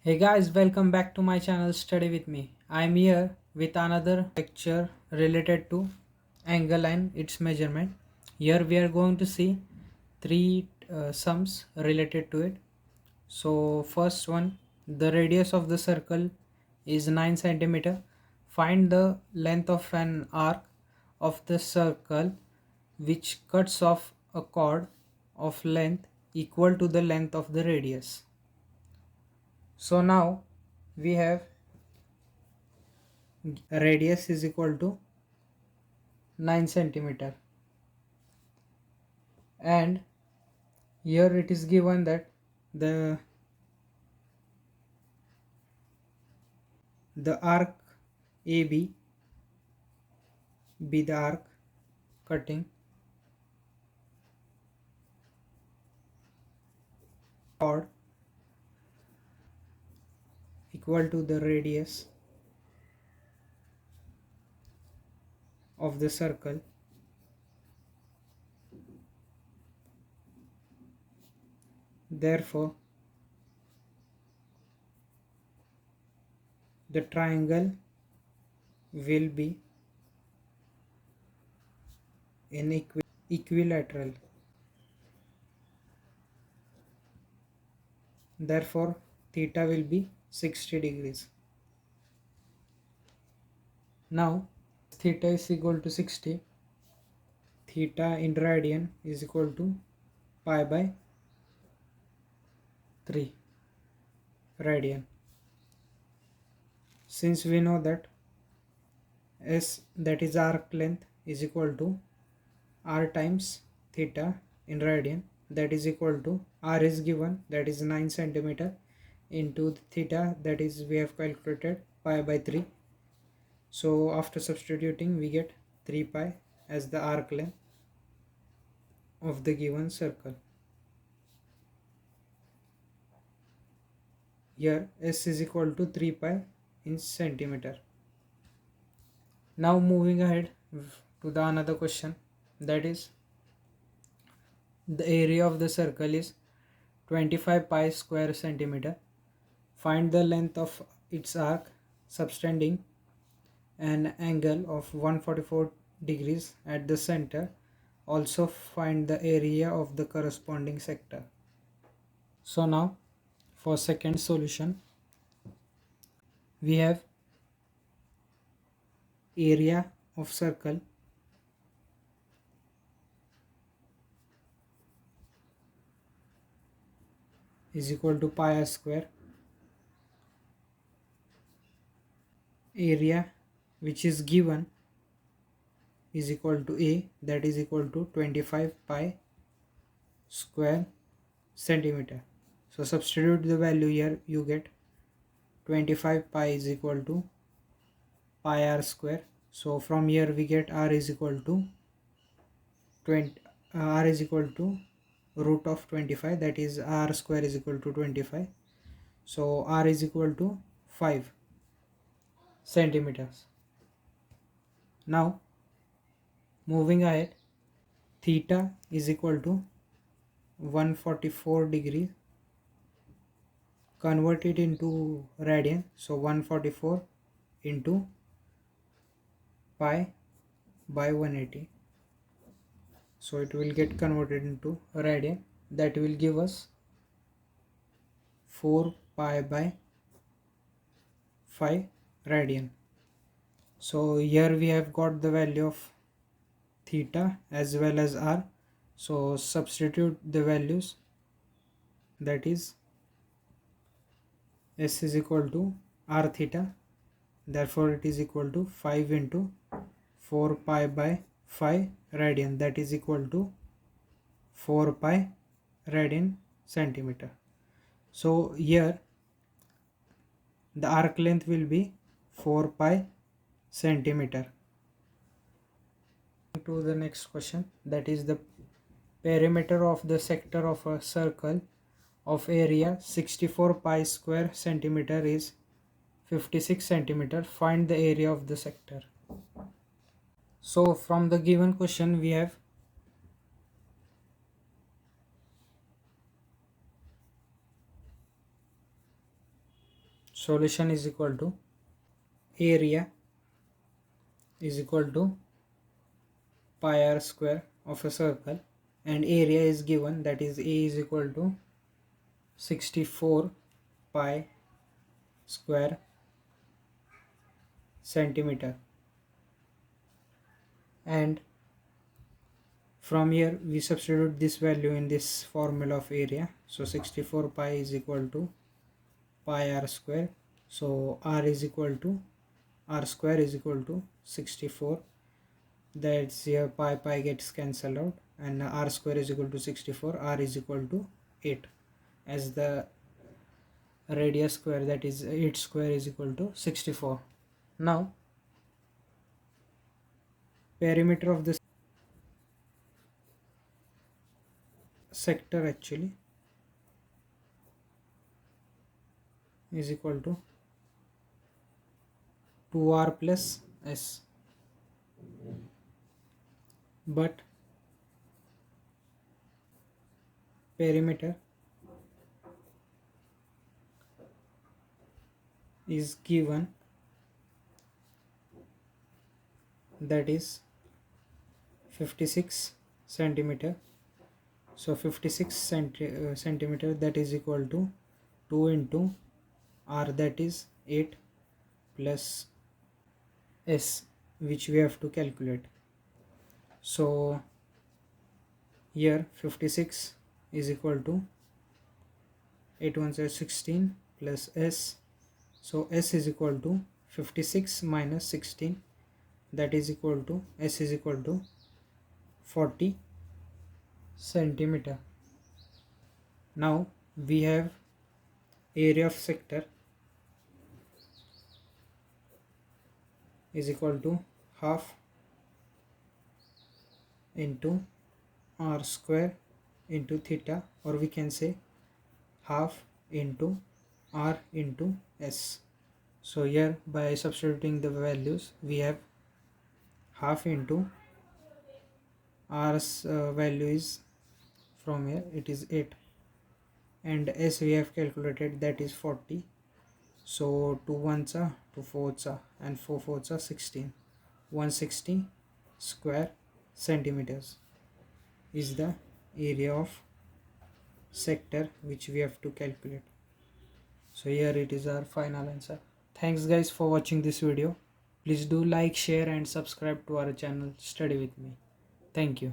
Hey guys, welcome back to my channel Study with me. I'm here with another lecture related to angle and its measurement. Here we are going to see three sums related to it. So first one, the radius of the circle is 9 centimeter. Find the length of an arc of the circle which cuts off a chord of length equal to the length of the radius. So now we have radius is equal to 9 centimeter, and here it is given that the arc AB be the arc cutting chord equal to the radius of the circle. Therefore the triangle will be in equilateral. Therefore theta will be 60 degrees. Now theta is equal to 60. Theta in radian is equal to pi by 3 radian. Since we know that S, that is arc length, is equal to r times theta in radian, that is equal to r is given, that is 9 centimeter, into the theta, that is we have calculated pi by 3. So after substituting we get 3 pi as the arc length of the given circle. Here S is equal to 3 pi in centimeter. Now moving ahead to the another question, that is the area of the circle is 25 pi square centimeter. Find the length of its arc subtending an angle of 144 degrees at the center. Also find the area of the corresponding sector. So now for second solution, we have area of circle is equal to pi r square. Area which is given is equal to A, that is equal to 25 pi square centimeter. So substitute the value here, you get 25 pi is equal to pi r square. So from here we get r is equal to 20, r is equal to root of 25, that is r square is equal to 25. So r is equal to 5 centimeters. Now moving ahead, theta is equal to 144 degrees. Convert it into radian, so 144 into pi by 180, so it will get converted into radian, that will give us 4 pi by 5 radian. So here we have got the value of theta as well as r, so substitute the values, that is S is equal to r theta, therefore it is equal to 5 into 4 pi by 5 radian, that is equal to 4 pi radian centimeter. So here the arc length will be 4 pi centimeter. To the next question, that is the perimeter of the sector of a circle of area 64 pi square centimeter is 56 centimeter. Find the area of the sector. So from the given question we have solution is equal to area is equal to pi r square of a circle, and area is given, that is A is equal to 64 pi square centimeter. And from here we substitute this value in this formula of area. So 64 pi is equal to pi r square. So r is equal to r square is equal to 64. That's here pi gets cancelled out, and r square is equal to 64. R is equal to 8 as the radius square, that is 8 square is equal to 64. Now perimeter of the sector actually is equal to 2r plus s, but perimeter is given, that is 56 centimeter. So 56 centimeter, that is equal to 2 into r, that is 8, plus s, which we have to calculate. So here 56 is equal to 8 ones are 16 plus s. So s is equal to 56 minus 16, that is equal to s is equal to 40 centimeter. Now we have area of sector is equal to half into r square into theta, or we can say half into r into s. So here by substituting the values, we have half into r's value is, from here it is 8, and s we have calculated, that is 40. So 2 ones are 2 fourths are, and 4 fourths are 16. 160 square centimeters is the area of sector which we have to calculate. So here it is our final answer. Thanks guys for watching this video. Please do like, share and subscribe to our channel Study with me. Thank you.